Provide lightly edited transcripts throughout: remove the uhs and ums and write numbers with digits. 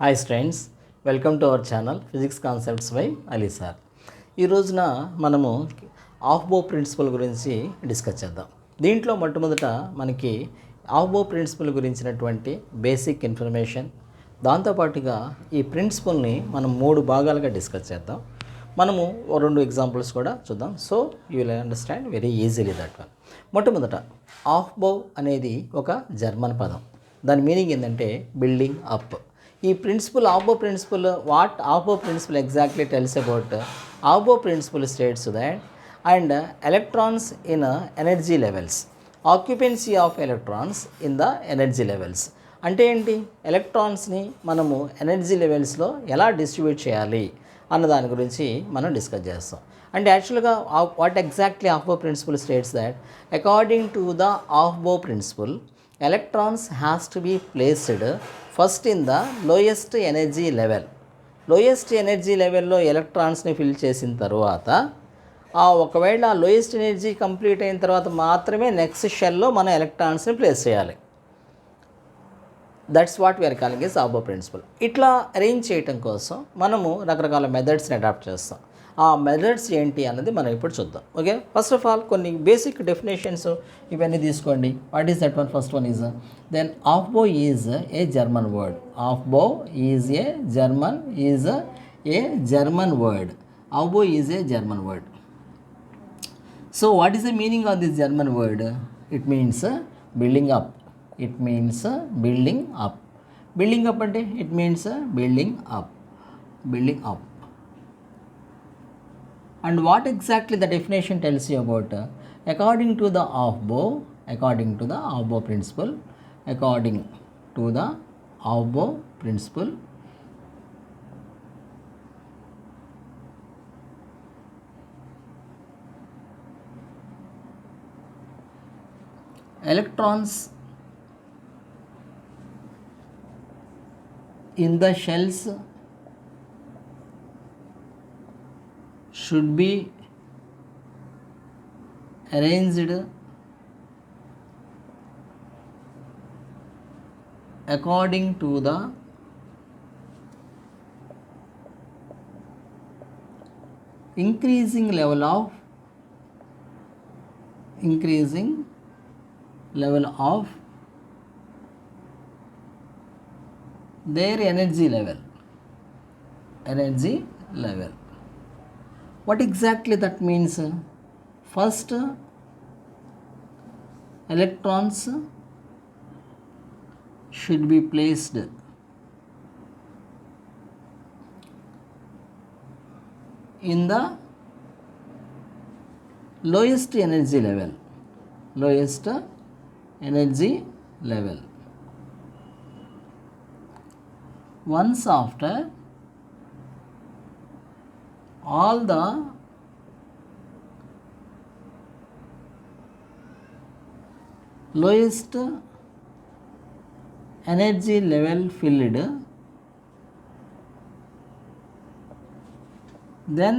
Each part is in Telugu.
Hi students, welcome to our channel physics concepts by Ali sir. ఈ రోజున మనము ఆఫ్బో ప్రిన్సిపల్ గురించి డిస్కస్ చేద్దాం. దీంట్లో మొట్టమొదట మనకి ఆఫ్బో ప్రిన్సిపల్ గురించినటువంటి బేసిక్ ఇన్ఫర్మేషన్, దాంతోపాటుగా ఈ ప్రిన్సిపల్ని మనం 3 భాగాలుగా డిస్కస్ చేద్దాం. మనము 2 ఎగ్జాంపుల్స్ కూడా చూద్దాం. So you will understand very easily that one. మొట్టమొదట ఆఫ్బో అనేది ఒక జర్మన్ పదం. దాని మీనింగ్ ఏంటంటే బిల్డింగ్ అప్. ఈ principle Aufbau principle, what Aufbau principle exactly tells about Aufbau principle states that and electrons in energy levels, occupancy of electrons in the energy levels. అంటే ఏంటి, ఎలక్ట్రాన్స్ని మనము ఎనర్జీ లెవెల్స్లో ఎలా డిస్ట్రిబ్యూట్ చేయాలి అన్న దాని గురించి మనం డిస్కస్ చేస్తాం. అంటే యాక్చువల్గా what exactly Aufbau principle states that according to the Aufbau principle electrons has to be placed first in the lowest energy level. Lowest energy లెవెల్లో ఎలక్ట్రాన్స్ని ఫిల్ చేసిన తర్వాత ఒకవేళ లోయెస్ట్ ఎనర్జీ కంప్లీట్ అయిన తర్వాత మాత్రమే నెక్స్ట్ షెల్లో మనం ఎలక్ట్రాన్స్ని ప్లేస్ చేయాలి. That's what we're calling is Aufbau principle. ఇట్లా అరేంజ్ చేయటం కోసం మనము రకరకాల మెథడ్స్ని అడాప్ట్ చేస్తాం. ఆ మెథడ్స్ ఏంటి అన్నది మనం ఇప్పుడు చూద్దాం. ఓకే, ఫస్ట్ ఆఫ్ ఆల్ కొన్ని బేసిక్ డెఫినేషన్స్ ఇవన్నీ తీసుకోండి. What is that one? First one is then Aufbau is a German word. Aufbau is a German word. Aufbau is a German word. So what is the meaning of this German word? It means building up. It means building up. Building up అంటే it means building up. Building up. And what exactly the definition tells you about? According to the Aufbau principle, electrons in the shells should be arranged according to the increasing level of their energy level. What exactly that means? First, electrons should be placed in the lowest energy level. Once after all the lowest energy level filled, then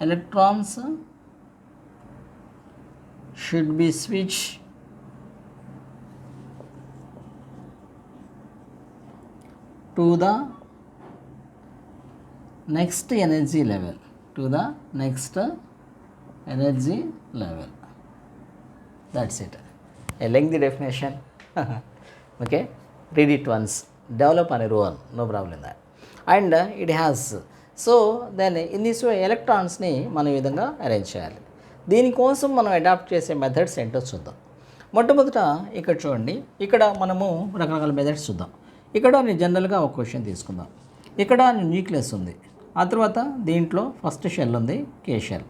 electrons should be switched to the next energy level. That's it. A lengthy definition. Okay, read it once, develop on your own, no problem in that. And it has, so then in this way ఎలక్ట్రాన్స్ని మనం ఈ విధంగా అరేంజ్ చేయాలి. దీనికోసం మనం అడాప్ట్ చేసే మెథడ్స్ ఏంటో చూద్దాం. మొట్టమొదట ఇక్కడ చూడండి, ఇక్కడ మనము రకరకాల మెథడ్స్ చూద్దాం. ఇక్కడ నేను జనరల్గా ఒక క్వశ్చన్ తీసుకుందాం. ఇక్కడ న్యూక్లియస్ ఉంది, ఆ తర్వాత దీంట్లో ఫస్ట్ షెల్ ఉంది కే షెల్,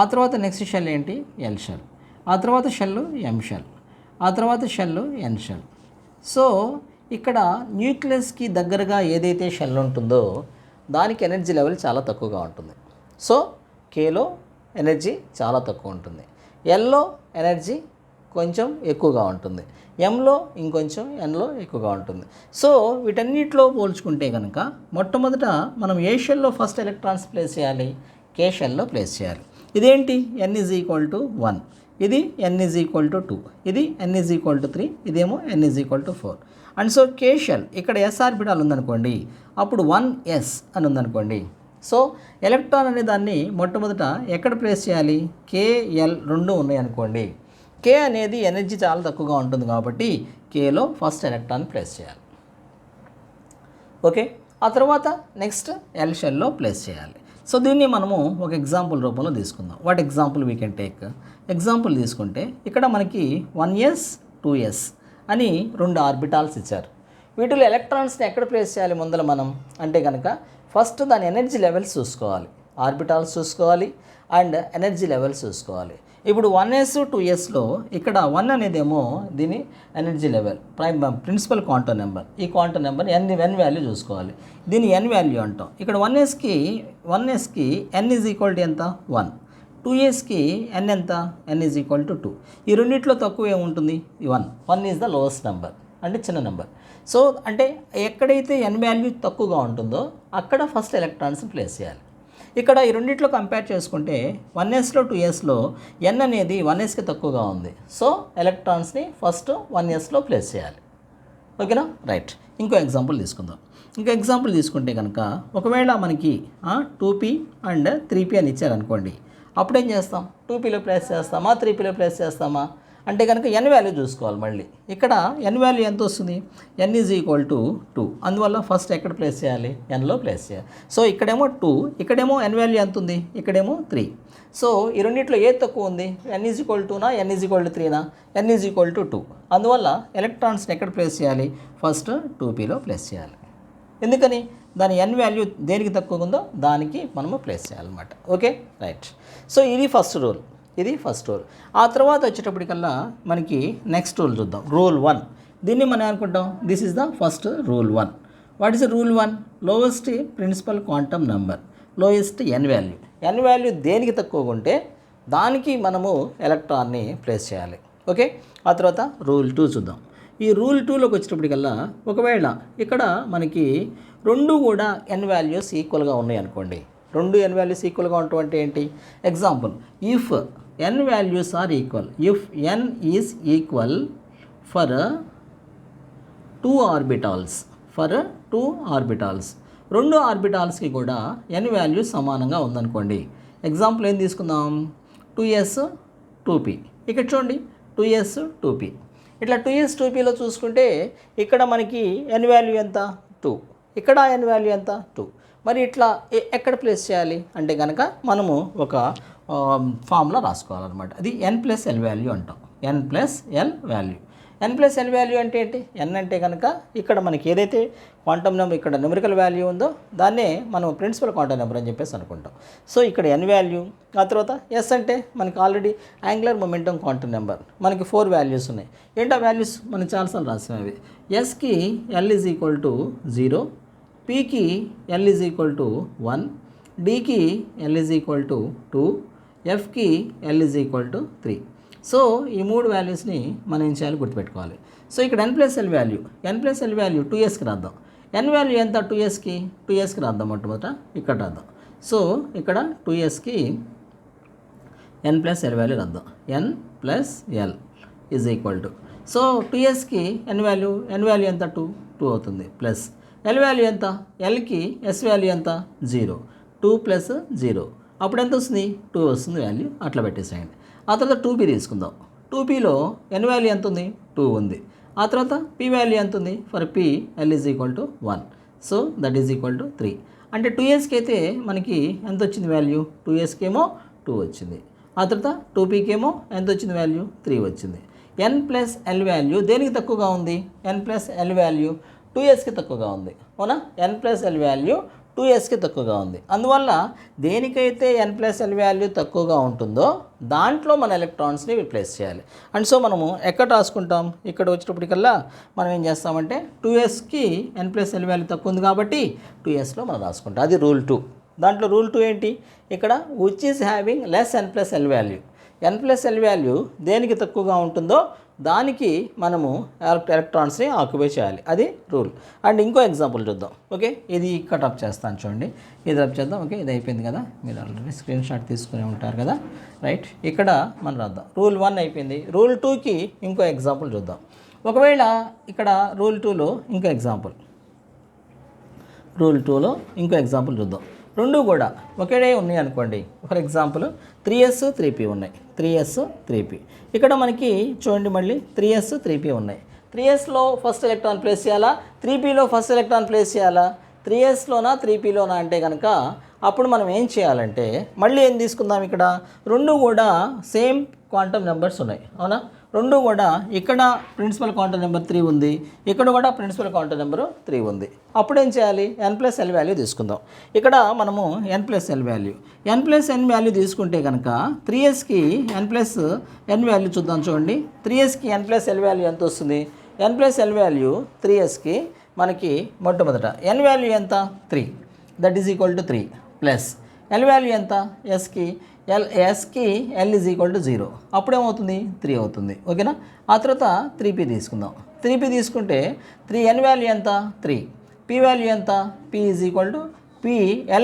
ఆ తర్వాత నెక్స్ట్ షెల్ ఏంటి ఎల్ షెల్, ఆ తర్వాత షెల్ ఎం షెల్, ఆ తర్వాత షెల్ ఎన్ షెల్. సో ఇక్కడ న్యూక్లియస్కి దగ్గరగా ఏదైతే షెల్ ఉంటుందో దానికి ఎనర్జీ లెవెల్ చాలా తక్కువగా ఉంటుంది. సో కేలో ఎనర్జీ చాలా తక్కువ ఉంటుంది, ఎల్లో ఎనర్జీ కొంచెం ఎక్కువగా ఉంటుంది, ఎంలో ఇంకొంచెం ఎన్లో ఎక్కువగా ఉంటుంది. సో వీటన్నిటిలో పోల్చుకుంటే కనుక మొట్టమొదట మనం ఏ షెల్లో ఫస్ట్ ఎలక్ట్రాన్స్ ప్లేస్ చేయాలి, కే షెల్లో ప్లేస్ చేయాలి. ఇదేంటి, n ఈజ్ ఈక్వల్ టు 1. ఇది n ఈజ్ ఈక్వల్ టు 2, ఇది n ఈజ్ ఈక్వల్ టు 3, ఇదేమో n is equal to 4. And so k shell ఇక్కడ s ఆర్బిటాల్ ఉందనుకోండి, అప్పుడు 1s అని ఉందనుకోండి. సో ఎలక్ట్రాన్ అనే దాన్ని మొట్టమొదట ఎక్కడ ప్లేస్ చేయాలి, KL రెండు ఉన్నాయి అనుకోండి. k అనేది ఎనర్జీ చాలా తక్కువగా ఉంటుంది కాబట్టి kలో ఫస్ట్ ఎలక్ట్రాన్ ప్లేస్ చేయాలి. ఓకే, ఆ తర్వాత నెక్స్ట్ L షెల్లో ప్లేస్ చేయాలి. సో దీన్ని మనము ఒక ఎగ్జాంపుల్ రూపంలో తీసుకుందాం. What example we can take? Example తీసుకుంటే ఇక్కడ మనకి 1s 2s అని రెండు ఆర్బిటాల్స్ ఇచ్చారు. వీటిలో ఎలక్ట్రాన్స్ని ఎక్కడ ప్లేస్ చేయాలి ముందర మనం అంటే కనుక ఫస్ట్ దాని ఎనర్జీ లెవెల్స్ చూసుకోవాలి, ఆర్బిటాల్స్ చూసుకోవాలి అండ్ ఎనర్జీ లెవెల్స్ చూసుకోవాలి. ఇప్పుడు 1s 2sలో ఇక్కడ 1 అనేదేమో దీని energy level, principal quantum number. ఈ క్వాంటం నెంబర్ n వాల్యూ చూసుకోవాలి, దీని n వాల్యూ అంటాం. ఇక్కడ 1sకి n ఈజ్ ఈక్వల్ టు ఎంత 1, 2sకి n ఎంత n ఈజ్ ఈక్వల్ టు 2. ఈ రెండిట్లో తక్కువ ఏముంటుంది 1 ఈజ్ ద లోవెస్ట్ నెంబర్ అంటే చిన్న నెంబర్. సో అంటే ఎక్కడైతే n వాల్యూ తక్కువగా ఉంటుందో అక్కడ ఫస్ట్ ఎలక్ట్రాన్స్ ప్లేస్ చేయాలి. ఇక్కడ ఈ రెండిట్లో కంపేర్ చేసుకుంటే 1sలో 2sలో n అనేది 1sకి తక్కువగా ఉంది. సో ఎలక్ట్రాన్స్ని ఫస్ట్ 1sలో ప్లేస్ చేయాలి. ఓకేనా, రైట్. ఇంకో ఎగ్జాంపుల్ తీసుకుందాం. ఇంకో ఎగ్జాంపుల్ తీసుకుంటే కనుక ఒకవేళ మనకి 2p అండ్ 3p అని ఇచ్చారనుకోండి, అప్పుడేం చేస్తాం, 2pలో ప్లేస్ చేస్తామా 3pలో ప్లేస్ చేస్తామా అంటే కనుక n వాల్యూ చూసుకోవాలి. మళ్ళీ ఇక్కడ n వాల్యూ ఎంత వస్తుంది, n ఈజ్ ఈక్వల్ టు 2. అందువల్ల ఫస్ట్ ఎక్కడ ప్లేస్ చేయాలి, nలో ప్లేస్ చేయాలి. సో ఇక్కడేమో 2, ఇక్కడేమో n వాల్యూ ఎంత ఉంది, ఇక్కడేమో 3. సో ఈ రెండిట్లో ఏది తక్కువ ఉంది, n ఈజ్ ఈక్వల్ టునా n ఈజ్ ఈక్వల్ టు 3నా, n ఈజ్ ఈక్వల్ టు 2. అందువల్ల ఎలక్ట్రాన్స్ని ఎక్కడ ప్లేస్ చేయాలి, ఫస్ట్ 2pలో ప్లేస్ చేయాలి. ఎందుకని, దాని n వాల్యూ దేనికి తక్కువ ఉందో దానికి మనము ప్లేస్ చేయాలన్నమాట. Okay, right. సో ఇది ఫస్ట్ రూల్, ఇది ఫస్ట్ రూల్. ఆ తర్వాత వచ్చేటప్పటికల్లా మనకి నెక్స్ట్ రూల్ చూద్దాం, రూల్ 1. దీన్ని మనం అనుకుంటాం this is the first rule 1. What is the rule 1? Lowest principal quantum number, lowest n value. n value దేనికి తక్కువగా ఉంటే దానికి మనము ఎలక్ట్రాన్ని ప్లేస్ చేయాలి. ఓకే, ఆ తర్వాత రూల్ 2 చూద్దాం. ఈ రూల్ 2లోకి వచ్చేటప్పటికల్లా ఒకవేళ ఇక్కడ మనకి రెండు కూడా n వాల్యూస్ ఈక్వల్గా ఉన్నాయి అనుకోండి, రెండు n వాల్యూస్ ఈక్వల్గా ఉండటం అంటే ఏంటి, example if n values are equal, if n is equal for 2 orbitals, రెండు ఆర్బిటాల్స్కి కూడా n వాల్యూ సమానంగా ఉందనుకోండి. ఎగ్జాంపుల్ ఏం తీసుకుందాం, 2s 2p. ఇక్కడ చూడండి 2s 2p. ఇట్లా 2s 2pలో చూసుకుంటే ఇక్కడ మనకి n వాల్యూ ఎంత 2, ఇక్కడ n వాల్యూ ఎంత 2. మరి ఇట్లా ఎక్కడ ప్లేస్ చేయాలి అంటే కనుక మనము ఒక ఫార్ములా రాసుకోవాలన్నమాట. అది n+l వాల్యూ అంటాం, n+l వాల్యూ. n+l వాల్యూ అంటే ఏంటి, n అంటే కనుక ఇక్కడ మనకి ఏదైతే క్వాంటమ్ నెంబర్ ఇక్కడ న్యూమరికల్ వాల్యూ ఉందో దాన్నే మనం ప్రిన్సిపల్ క్వాంటమ్ నెంబర్ అని చెప్పేసి అనుకుంటాం. సో ఇక్కడ n వాల్యూ, ఆ తర్వాత s అంటే మనకి already angular momentum quantum number. మనకి 4 వాల్యూస్ ఉన్నాయి. ఏంటి ఆ వాల్యూస్ మనం చాలాసార్లు రాసినవి. ఎస్కి l is equal to 0, pకి l is equal to 1, dకి l is equal to 2, fకి l is equal to 3. So ఈ 3 వాల్యూస్ని మనం ఏం చేయాలి గుర్తుపెట్టుకోవాలి. సో ఇక్కడ n+l వాల్యూ 2sకి రాద్దాం. n వాల్యూ ఎంత 2sకి రాద్దాం, మొట్టమొదట ఇక్కడ రాద్దాం. సో ఇక్కడ 2sకి n+l వాల్యూ రాద్దాం, n+l is equal to, so 2sకి n వాల్యూ ఎంత 2 అవుతుంది, ప్లస్ l వాల్యూ ఎంత, lకి s వాల్యూ ఎంత 0, 2 + 0 అప్పుడు ఎంత వస్తుంది 2 వస్తుంది వాల్యూ. అట్లా పెట్టేసేయండి. ఆ తర్వాత 2p తీసుకుందాం. 2pలో n వాల్యూ ఎంత ఉంది 2 ఉంది. ఆ తర్వాత p వాల్యూ ఎంత ఉంది, for p l is equal to 1, so that is equal to 3. అంటే 2sకి అయితే మనకి ఎంత వచ్చింది వాల్యూ, 2sకి ఏమో 2 వచ్చింది. ఆ తర్వాత 2pకి ఏమో ఎంత వచ్చింది వాల్యూ 3 వచ్చింది. n+l వాల్యూ దేనికి తక్కువగా ఉంది, n+l వాల్యూ 2sకి తక్కువగా ఉంది, అవునా, n+l వాల్యూ 2sకి తక్కువగా ఉంది. అందువల్ల దేనికైతే n+l వాల్యూ తక్కువగా ఉంటుందో దాంట్లో మన ఎలక్ట్రాన్స్ని రిప్లేస్ చేయాలి. అండ్ సో మనము ఎక్కడ రాసుకుంటాం, ఇక్కడ వచ్చేటప్పటికల్లా మనం ఏం చేస్తామంటే 2sకి n+l వాల్యూ తక్కువ ఉంది కాబట్టి 2sలో మనం రాసుకుంటాం. అది రూల్ 2. దాంట్లో రూల్ 2 ఏంటి, ఇక్కడ which is having less n+l value, n+l value దేనికి తక్కువగా ఉంటుందో దానికి మనము ఎలక్ట్రాన్స్ని ఆక్యుపై చేయాలి, అది రూల్. అండ్ ఇంకో ఎగ్జాంపుల్ చూద్దాం. ఓకే, ఇది కట్ ఆఫ్ చేస్తాను చూడండి, ఇది రబ్ చేద్దాం. ఓకే, ఇది అయిపోయింది కదా, మీరు ఆల్రెడీ స్క్రీన్ షాట్ తీసుకుని ఉంటారు కదా, రైట్. ఇక్కడ మనం రాద్దాం, రూల్ 1 అయిపోయింది. రూల్ 2కి ఇంకో ఎగ్జాంపుల్ చూద్దాం. ఒకవేళ ఇక్కడ రూల్ 2లో ఇంకో ఎగ్జాంపుల్, రూల్ 2లో ఇంకో ఎగ్జాంపుల్ చూద్దాం. రెండు కూడా ఒకేడే ఉన్నాయి అనుకోండి. ఫర్ ఎగ్జాంపుల్ 3s 3p ఉన్నాయి, 3s 3p. ఇక్కడ మనకి చూడండి మళ్ళీ 3s 3p ఉన్నాయి. 3sలో ఫస్ట్ ఎలక్ట్రాన్ ప్లేస్ చేయాలా, 3pలో ఫస్ట్ ఎలక్ట్రాన్ ప్లేస్ చేయాలా, 3sలోనా 3pలోనా అంటే కనుక అప్పుడు మనం ఏం చేయాలంటే మళ్ళీ ఏం తీసుకుందాం, ఇక్కడ రెండు కూడా సేమ్ క్వాంటమ్ నెంబర్స్ ఉన్నాయి, అవునా. రెండు కూడా ఇక్కడ ప్రిన్సిపల్ క్వాంటమ్ నెంబర్ 3 ఉంది, ఇక్కడ కూడా ప్రిన్సిపల్ క్వాంటమ్ నెంబరు 3 ఉంది. అప్పుడు ఏం చేయాలి, n+l వాల్యూ తీసుకుందాం. ఇక్కడ మనము n+l వాల్యూ తీసుకుంటే కనుక 3sకి n+n వాల్యూ చూద్దాం. చూడండి 3sకి n+l వాల్యూ ఎంత వస్తుంది, n+l వాల్యూ 3sకి మనకి మొట్టమొదట n వాల్యూ ఎంత 3, that is equal to 3 plus l value ఎంత ఎస్కి l ఈజ్ ఈక్వల్ టు 0, అప్పుడేమవుతుంది 3 అవుతుంది. ఓకేనా. ఆ తర్వాత 3p తీసుకుందాం. 3p తీసుకుంటే 3n వాల్యూ ఎంత 3, p వాల్యూ ఎంత p is equal to p,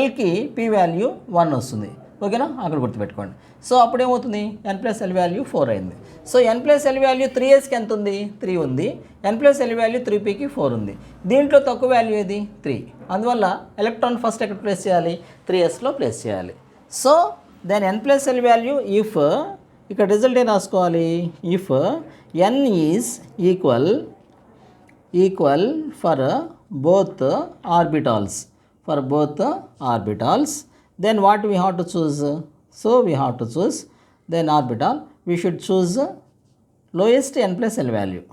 lకి p value 1 వస్తుంది. ఓకేనా, అక్కడ గుర్తుపెట్టుకోండి. సో అప్పుడేమవుతుంది n+l వాల్యూ 4 అయింది. సో n+l వాల్యూ 3sకి ఎంత ఉంది 3 ఉంది, n+l వాల్యూ 3pకి 4 ఉంది. దీంట్లో తక్కువ వాల్యూ ఏది 3, అందువల్ల ఎలక్ట్రాన్ ఫస్ట్ ఎక్కడ ప్లేస్ చేయాలి 3sలో ప్లేస్ చేయాలి. So then n+l value if, ఇక్కడ రిజల్ట్ ఏం రాసుకోవాలి, if n is equal for both orbitals, then what we have to choose, so we have to choose then orbital, we should choose lowest n+l value,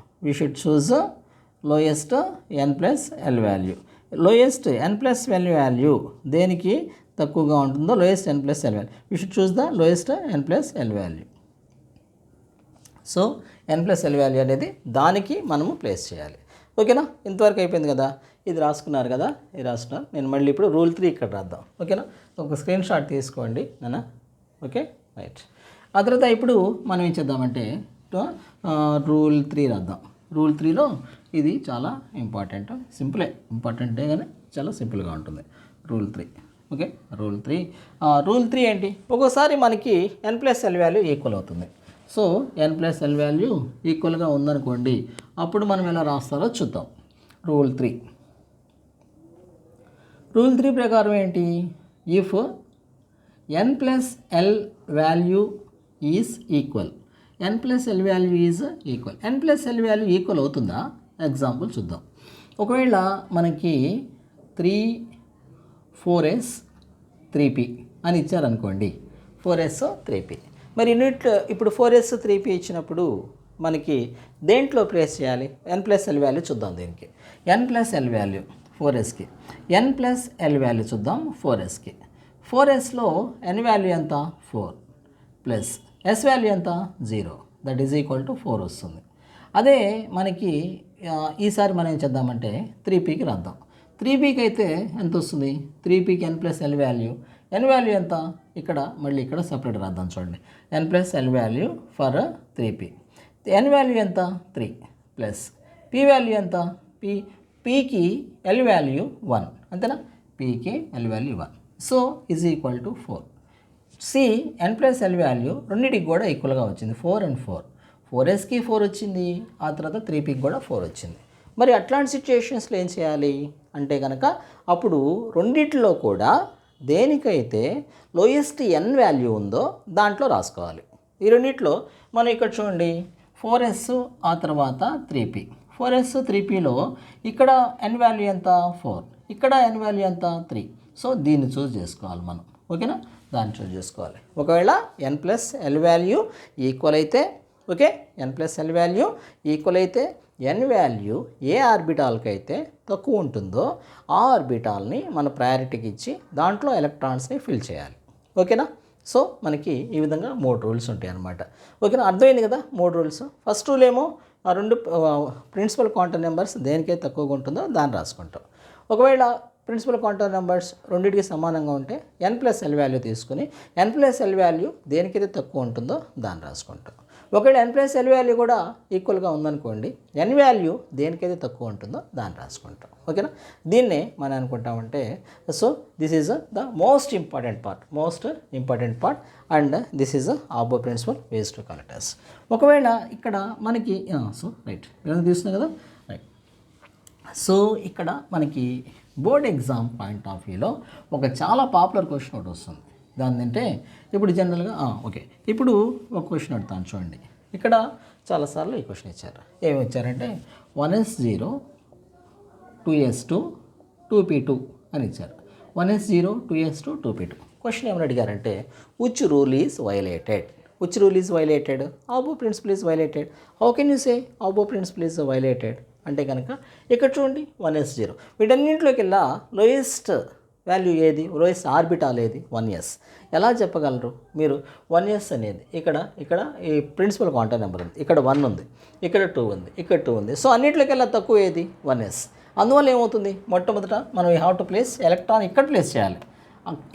lowest n+l value దేనికి తక్కువగా ఉంటుందో lowest n+l value, we should choose the lowest n+l value. So n+l value అనేది దానికి మనము ప్లేస్ చేయాలి. ఓకేనా, ఇంతవరకు అయిపోయింది కదా, ఇది రాసుకున్నారు కదా, ఇది రాసుకున్నారు. నేను మళ్ళీ ఇప్పుడు రూల్ 3 ఇక్కడ రాద్దాం. ఓకేనా, ఒక స్క్రీన్ షాట్ తీసుకోండి నాన్న. Okay, right. ఆ తర్వాత ఇప్పుడు మనం ఏం చేద్దామంటే రూల్ 3 రాద్దాం. రూల్ 3లో ఇది చాలా ఇంపార్టెంట్, ఇంపార్టెంటే కానీ చాలా సింపుల్గా ఉంటుంది రూల్ 3. ఓకే, రూల్ 3 ఏంటి, ఒక్కోసారి మనకి n+l వాల్యూ ఈక్వల్ అవుతుంది. సో n+l వాల్యూ ఈక్వల్గా ఉందనుకోండి, అప్పుడు మనం ఎలా రాస్తారో చూద్దాం. రూల్ 3 ప్రకారం ఏంటి, if n+l value is equal, n+l value equal అవుతుందా, ఎగ్జాంపుల్ చూద్దాం. ఒకవేళ మనకి 3 4s 3p అని ఇచ్చారనుకోండి, 4s 3p. మరి యూనిట్ ఇప్పుడు 4s 3p ఇచ్చినప్పుడు మనకి దేంట్లో ప్లేస్ చేయాలి, n+l వాల్యూ చూద్దాం. దీనికి n+l వాల్యూ 4sకి, n+l వాల్యూ చూద్దాం 4sకి. 4sలో n వాల్యూ ఎంత 4 ప్లస్ s వాల్యూ ఎంత 0, దట్ ఈజ్ ఈక్వల్ టు 4 వస్తుంది. అదే మనకి ఈసారి మనం ఏం చేద్దామంటే 3pకి రాద్దాం. 3pకి అయితే ఎంత వస్తుంది, 3pకి n+l వాల్యూ, n వాల్యూ ఎంత, ఇక్కడ మళ్ళీ ఇక్కడ సపరేట్ రాద్దాం. చూడండి n+l value for 3p, n value ఎంత 3 ప్లస్ p వాల్యూ ఎంత, pకి l వాల్యూ 1, అంతేనా, pకి l value 1. So is equal to 4. See n+l value రెండింటికి కూడా ఈక్వల్గా వచ్చింది, 4 and 4. 4sకి 4 వచ్చింది, ఆ తర్వాత 3pకి కూడా 4 వచ్చింది. మరి అట్లాంటి సిచ్యుయేషన్స్లో ఏం చేయాలి అంటే కనుక అప్పుడు రెండిట్లో కూడా దేనికైతే లోయెస్ట్ n వాల్యూ ఉందో దాంట్లో రాసుకోవాలి. ఈ రెండిట్లో మనం ఇక్కడ చూడండి 4s ఆ తర్వాత 3p, 4s 3pలో ఇక్కడ n వాల్యూ ఎంత 4, ఇక్కడ n వాల్యూ ఎంత 3. సో దీన్ని చూస్ చేసుకోవాలి మనం. ఓకేనా, దాన్ని చూస్ చేసుకోవాలి. ఒకవేళ n+l వాల్యూ ఈక్వల్ అయితే, ఓకే, n+l వాల్యూ ఈక్వల్ అయితే n వాల్యూ ఏ ఆర్బిటాల్కి అయితే తక్కువ ఉంటుందో ఆ ఆర్బిటాల్ని మన ప్రయారిటీకి ఇచ్చి దాంట్లో ఎలక్ట్రాన్స్ని ఫిల్ చేయాలి. ఓకేనా. సో మనకి ఈ విధంగా 3 రూల్స్ ఉంటాయి అన్నమాట. ఓకేనా, అర్థమైంది కదా 3 రూల్స్. ఫస్ట్ రూల్ ఏమో ఆ రెండు ప్రిన్సిపల్ క్వాంటమ్ నెంబర్స్ దేనికైతే తక్కువగా ఉంటుందో దాన్ని రాసుకుంటాం. ఒకవేళ ప్రిన్సిపల్ క్వాంటమ్ నెంబర్స్ రెండింటికి సమానంగా ఉంటే n+l వాల్యూ తీసుకుని n+l వాల్యూ దేనికైతే తక్కువ ఉంటుందో దాన్ని రాసుకుంటాం. ఒకవేళ n+l వాల్యూ కూడా ఈక్వల్గా ఉందనుకోండి, n వాల్యూ దేనికైతే తక్కువ ఉంటుందో దాన్ని రాసుకుంటాం. ఓకేనా? దీన్నే మనం అనుకుంటామంటే so this is the most important part and this is Aufbau principle ways to calculus. ఒకవేళ ఇక్కడ మనకి సో రైట్ తీసుకున్నాం కదా, రైట్. సో ఇక్కడ మనకి బోర్డ్ ఎగ్జామ్ పాయింట్ ఆఫ్ వ్యూలో ఒక చాలా పాపులర్ క్వశ్చన్ ఒకటి వస్తుంది. దాని అంటే ఇప్పుడు జనరల్గా ఓకే, ఇప్పుడు ఒక క్వశ్చన్ అడుగుతాను చూడండి. ఇక్కడ చాలాసార్లు ఈ క్వశ్చన్ ఇచ్చారు. ఏమి ఇచ్చారంటే 1s0 2s2 2p2 అని ఇచ్చారు. 1s0 2s2 2p2. క్వశ్చన్ ఏమని అడిగారంటే which rule is violated? Aufbau principle is violated. How can you say Aufbau principle is violated అంటే కనుక ఇక్కడ చూడండి 1s0. వీటన్నింటిలోకి వెళ్ళా లోయెస్ట్ వాల్యూ ఏది, లోయెస్ట్ ఆర్బిటాల్ ఏది, 1s. ఎలా చెప్పగలరు మీరు? 1s అనేది ఇక్కడ ఈ ప్రిన్సిపల్ క్వాంటమ్ నెంబర్ ఉంది, ఇక్కడ 1 ఉంది, ఇక్కడ 2 ఉంది, ఇక్కడ 2 ఉంది. సో అన్నింటిలోకి వెళ్ళా తక్కువ ఏది, 1s. అందువల్ల ఏమవుతుంది, మొట్టమొదట మనం హౌ టు ప్లేస్ ఎలక్ట్రాన్ ఇక్కడ ప్లేస్ చేయాలి.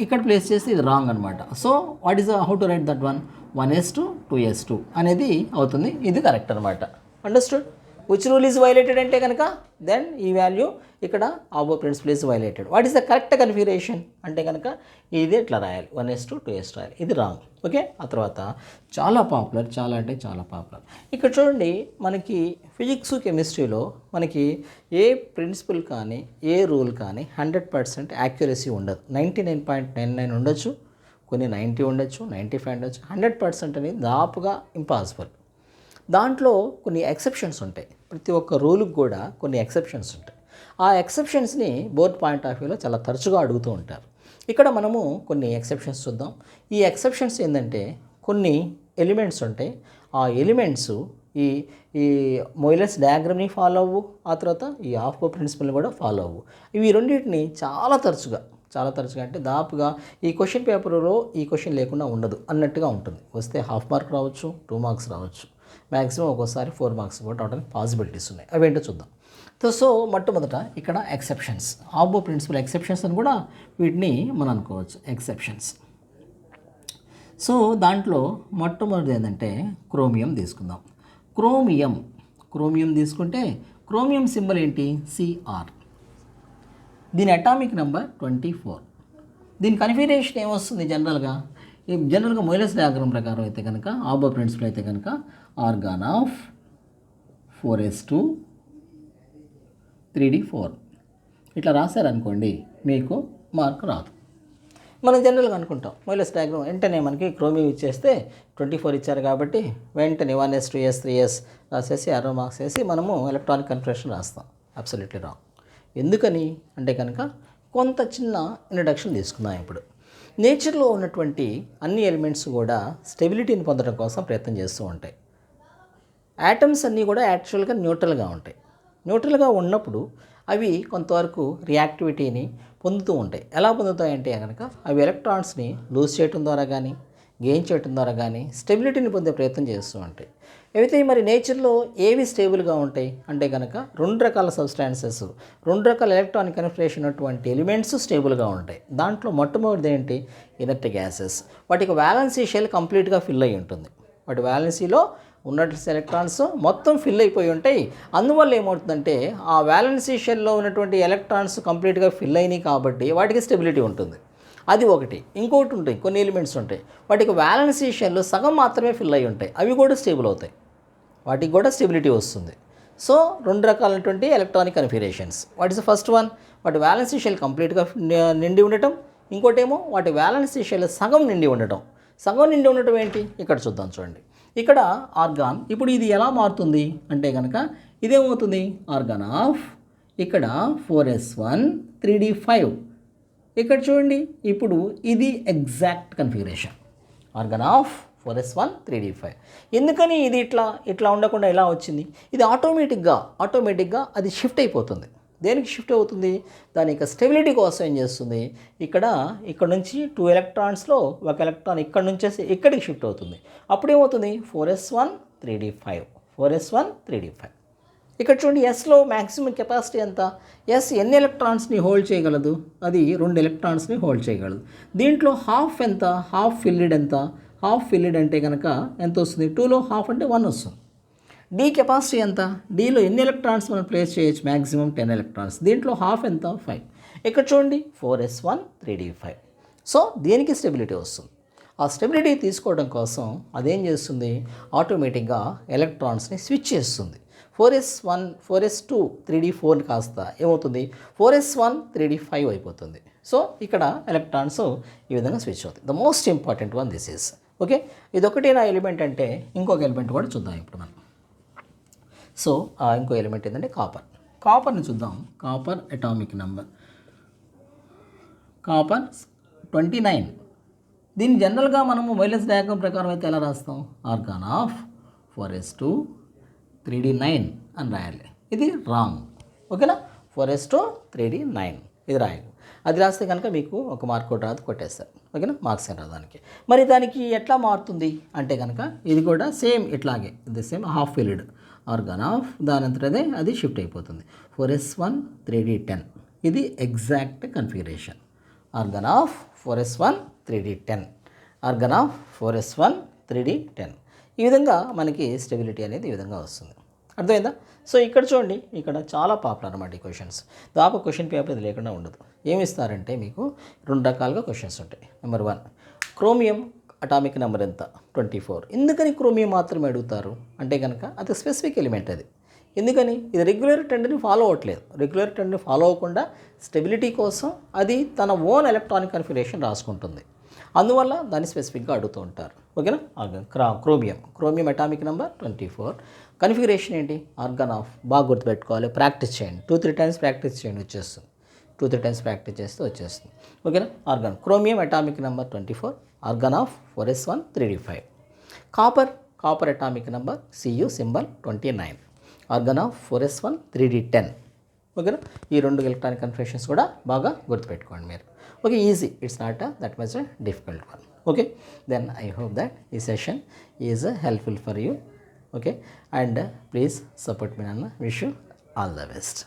ఇక్కడ ప్లేస్ చేస్తే ఇది రాంగ్ అనమాట. So what is how to write that 1s2 2s2 అనేది అవుతుంది. ఇది కరెక్ట్ అనమాట. Understood? Which rule is violated అంటే కనుక దెన్ ఈ వాల్యూ ఇక్కడ Aufbau principle is violated. What is the correct configuration అంటే కనుక ఇది ఇట్లా రాయాలి, 1s2 2s2 రాయాలి. ఇది రాంగ్. ఓకే. ఆ తర్వాత చాలా పాపులర్ ఇక్కడ చూడండి, మనకి ఫిజిక్స్ కెమిస్ట్రీలో మనకి ఏ ప్రిన్సిపల్ కానీ ఏ రూల్ కానీ 100% యాక్యురసీ ఉండదు. 99.99 ఉండొచ్చు, కొన్ని 90 ఉండొచ్చు, 95 ఉండొచ్చు. 100% అనేది దాపుగా ఇంపాసిబుల్. దాంట్లో కొన్ని ఎక్సెప్షన్స్ ఉంటాయి. ప్రతి ఒక్క రూల్కి కూడా కొన్ని ఎక్సెప్షన్స్ ఉంటాయి. ఆ ఎక్సెప్షన్స్ని బోర్డ్ పాయింట్ ఆఫ్ వ్యూలో చాలా తరచుగా అడుగుతూ ఉంటారు. ఇక్కడ మనము కొన్ని ఎక్సెప్షన్స్ చూద్దాం. ఈ ఎక్సెప్షన్స్ ఏంటంటే కొన్ని ఎలిమెంట్స్ ఉంటాయి. ఆ ఎలిమెంట్స్ ఈ మోయిలెస్ డయాగ్రామ్ని ఫాలో అవ్వు, ఆ తర్వాత ఈ ఆఫ్బో ప్రిన్సిపల్ని కూడా ఫాలో అవ్వు. ఇవి రెండింటిని చాలా తరచుగా అంటే దాపుగా ఈ క్వశ్చన్ పేపర్లో ఈ క్వశ్చన్ లేకుండా ఉండదు అన్నట్టుగా ఉంటుంది. వస్తే హాఫ్ మార్క్ రావచ్చు, 2 మార్క్స్ రావచ్చు, మ్యాక్సిమం ఒక్కోసారి 4 మార్క్స్ కూడా అవడానికి పాసిబిలిటీస్ ఉన్నాయి. అవేంటో చూద్దాం. సో మొట్టమొదట ఇక్కడ ఎక్సెప్షన్స్, ఆబో ప్రిన్సిపల్ ఎక్సెప్షన్స్ అని కూడా వీటిని మనం అనుకోవచ్చు, ఎక్సెప్షన్స్. సో దాంట్లో మొట్టమొదటిది ఏంటంటే క్రోమియం తీసుకుందాం. క్రోమియం తీసుకుంటే క్రోమియం సింబల్ ఏంటి, Cr. దీని అటామిక్ నెంబర్ 24. దీని కన్ఫిగరేషన్ ఏమొస్తుంది జనరల్గా మోయిలెస్ డయాగ్రామ్ ప్రకారం అయితే కనుక ఆబో ప్రిన్సిపల్ అయితే కనుక ఆర్గాన్ ఆఫ్ 4s2 3d4 ఇట్లా రాశారనుకోండి, మీకు మార్క్ రాదు. మనం జనరల్గా అనుకుంటాం మోయిలెస్ డయాగ్రామ్ వెంటనే మనకి క్రోమియం ఇచ్చేస్తే 24 ఇచ్చారు కాబట్టి వెంటనే 1s 2s 3s రాసేసి 60 మార్క్స్ వేసి మనము ఎలక్ట్రానిక్ కన్ఫిగరేషన్ రాస్తాం. Absolutely wrong. ఎందుకని అంటే కనుక కొంత చిన్న ఇంట్రడక్షన్ తీసుకుందాం. ఇప్పుడు నేచర్లో ఉన్నటువంటి అన్ని ఎలిమెంట్స్ కూడా స్టెబిలిటీని పొందడం కోసం ప్రయత్నం చేస్తూ ఉంటాయి. యాటమ్స్ అన్నీ కూడా యాక్చువల్గా న్యూట్రల్గా ఉంటాయి. న్యూట్రల్గా ఉన్నప్పుడు అవి కొంతవరకు రియాక్టివిటీని పొందుతూ ఉంటాయి. ఎలా పొందుతాయంటే కనుక అవి ఎలక్ట్రాన్స్ని లూజ్ చేయడం ద్వారా కానీ గెయిన్ చేయడం ద్వారా కానీ స్టెబిలిటీని పొందే ప్రయత్నం చేస్తూ ఉంటాయి. అయితే మరి నేచర్లో ఏవి స్టేబుల్గా ఉంటాయి అంటే కనుక 2 రకాల సబ్స్టాన్సెస్, 2 రకాల ఎలక్ట్రానిక్ కన్ఫిగరేషన్ ఉన్నటువంటి ఎలిమెంట్స్ స్టేబుల్గా ఉంటాయి. దాంట్లో మొట్టమొదటిది ఏంటి, ఇనర్ట్ గ్యాసెస్. వాటికి వ్యాలెన్సీ షెల్ కంప్లీట్గా ఫిల్ అయి ఉంటుంది. వాటి వ్యాలెన్సీలో ఉన్నట్టు ఎలక్ట్రాన్స్ మొత్తం ఫిల్ అయిపోయి ఉంటాయి. అందువల్ల ఏమవుతుందంటే ఆ వ్యాలెన్సీ షెల్లో ఉన్నటువంటి ఎలక్ట్రాన్స్ కంప్లీట్గా ఫిల్ అయినాయి కాబట్టి వాటికి స్టెబిలిటీ ఉంటుంది. అది ఒకటి. ఇంకోటి ఉంటాయి, కొన్ని ఎలిమెంట్స్ ఉంటాయి వాటికి వ్యాలెన్సీ షెల్ సగం మాత్రమే ఫిల్ అయి ఉంటాయి. అవి కూడా స్టేబుల్ అవుతాయి, వాటికి కూడా స్టెబిలిటీ వస్తుంది. సో 2 రకాలైనటువంటి electronic configurations. What is the first one, వాటి వ్యాలెన్సీ షెల్ కంప్లీట్గా నిండి ఉండటం. ఇంకోటేమో వాటి వ్యాలెన్సీ షెల్ సగం నిండి ఉండటం. సగం నిండి ఉండటం ఏంటి ఇక్కడ చూద్దాం. చూడండి, ఇక్కడ ఆర్గాన్. ఇప్పుడు ఇది ఎలా మారుతుంది అంటే కనుక ఇదేమవుతుంది, ఆర్గాన్ ఆఫ్ ఇక్కడ 4s1 3d5. ఇక్కడ చూడండి, ఇప్పుడు ఇది exact configuration, argon of 4s1 3d5. ఎందుకని ఇది ఇట్లా ఉండకుండా ఎలా వచ్చింది, ఇది ఆటోమేటిక్గా అది షిఫ్ట్ అయిపోతుంది. దేనికి షిఫ్ట్ అవుతుంది, దాని యొక్క స్టెబిలిటీ కోసం ఏం చేస్తుంది, ఇక్కడ నుంచి 2 ఎలక్ట్రాన్స్లో ఒక ఎలక్ట్రాన్ ఇక్కడ నుంచి ఇక్కడికి షిఫ్ట్ అవుతుంది. అప్పుడు ఏమవుతుంది 4s1 3d5. ఇక్కడ చూడండి ఎస్లో మ్యాక్సిమం కెపాసిటీ ఎంత, ఎస్ ఎన్ని ఎలక్ట్రాన్స్ని హోల్డ్ చేయగలదు, అది 2 ఎలక్ట్రాన్స్ని హోల్డ్ చేయగలదు. దీంట్లో హాఫ్ ఎంత, హాఫ్ ఫిల్లిడ్ ఎంత, హాఫ్ ఫిల్లిడ్ అంటే కనుక ఎంత వస్తుంది, 2లో హాఫ్ అంటే 1 వస్తుంది. డి కెపాసిటీ ఎంత, డీలో ఎన్ని ఎలక్ట్రాన్స్ మనం ప్లేస్ చేయొచ్చు, మ్యాక్సిమం 10 ఎలక్ట్రాన్స్. దీంట్లో హాఫ్ ఎంత, 5. ఇక్కడ చూడండి 4s1 3d5. సో దీనికి స్టెబిలిటీ వస్తుంది. ఆ స్టెబిలిటీ తీసుకోవడం కోసం అదేం చేస్తుంది, ఆటోమేటిక్గా ఎలక్ట్రాన్స్ని స్విచ్ చేస్తుంది. 4s1 4s2 3d4 కాస్త ఏమవుతుంది, 4s1 3d5 అయిపోతుంది. సో ఇక్కడ ఎలక్ట్రాన్స్ ఈ విధంగా స్విచ్ అవుతుంది. The most important one this is. Okay, ఇదొకటి నా ఎలిమెంట్ అంటే ఇంకొక ఎలిమెంట్ కూడా చూద్దాం ఇప్పుడు మనం. సో ఇంకో ఎలిమెంట్ ఏంటంటే కాపర్ని చూద్దాం. Copper atomic number copper 29. దీన్ని జనరల్గా మనము వైలెన్స్ డయాగ్రామ్ ప్రకారం అయితే ఎలా రాస్తాం, ఆర్గాన్ ఆఫ్ 4s2 3d9 అని రాయాలి. ఇది రాంగ్. ఓకేనా, 4s2 3d9 ఇది రాయాలి. అది రాస్తే కనుక మీకు ఒక మార్క్ కూడా రాదు, కొట్టేస్తారు. ఓకేనా, మార్క్స్ అని రాదానికి. మరి దానికి ఎట్లా మారుతుంది అంటే కనుక ఇది కూడా సేమ్ ఇట్లాగే, ఇది same half filled argon of దానంతటదే అది షిఫ్ట్ అయిపోతుంది. 4s1 3d10 ఇది exact configuration. Argon of 4s1 3d10, argon of 4s1 3d10. ఈ విధంగా మనకి స్టెబిలిటీ అనేది ఈ విధంగా వస్తుంది. అర్థమైందా? సో ఇక్కడ చూడండి, ఇక్కడ చాలా పాపులర్ అన్నమాట ఈ క్వశ్చన్స్. దాపు క్వశ్చన్ పేపర్ ఇది లేకుండా ఉండదు. ఏమి ఇస్తారంటే మీకు 2 రకాలుగా క్వశ్చన్స్ ఉంటాయి. నెంబర్ 1, క్రోమియం అటామిక్ నెంబర్ ఎంత, 24. ఎందుకని క్రోమియం మాత్రమే అడుగుతారు అంటే కనుక అది స్పెసిఫిక్ ఎలిమెంట్. అది ఎందుకని, ఇది రెగ్యులర్ ట్రెండ్ని ఫాలో అవ్వట్లేదు. రెగ్యులర్ ట్రెండ్ని ఫాలో అవ్వకుండా స్టెబిలిటీ కోసం అది తన ఓన్ ఎలక్ట్రానిక్ కన్ఫిగరేషన్ రాసుకుంటుంది. అందువల్ల దాన్ని స్పెసిఫిక్గా అడుగుతూ ఉంటారు. ఓకేనా, క్రోమియం అటామిక్ నెంబర్ 24. కన్ఫిగరేషన్ ఏంటి, ఆర్గాన్ ఆఫ్. బాగా గుర్తుపెట్టుకోవాలి, ప్రాక్టీస్ చేయండి, 2-3 టైమ్స్ ప్రాక్టీస్ చేయండి, వచ్చేస్తుంది. 2-3 టైమ్స్ ప్రాక్టీస్ చేస్తే వచ్చేస్తుంది. ఓకేనా, organ chromium atomic number 24, organ of 4s1 3d5. Copper atomic number Cu symbol 29, organ of 4s1 3d10. ఓకేనా, ఈ 2 ఎలక్ట్రానిక్ కన్ఫిగరేషన్స్ కూడా బాగా గుర్తుపెట్టుకోండి మీరు. Okay, easy, it's not that much difficult one. Okay, then I hope that ఈ session is helpful for you. Okay, and please support me నాన్న. Wish you all the best.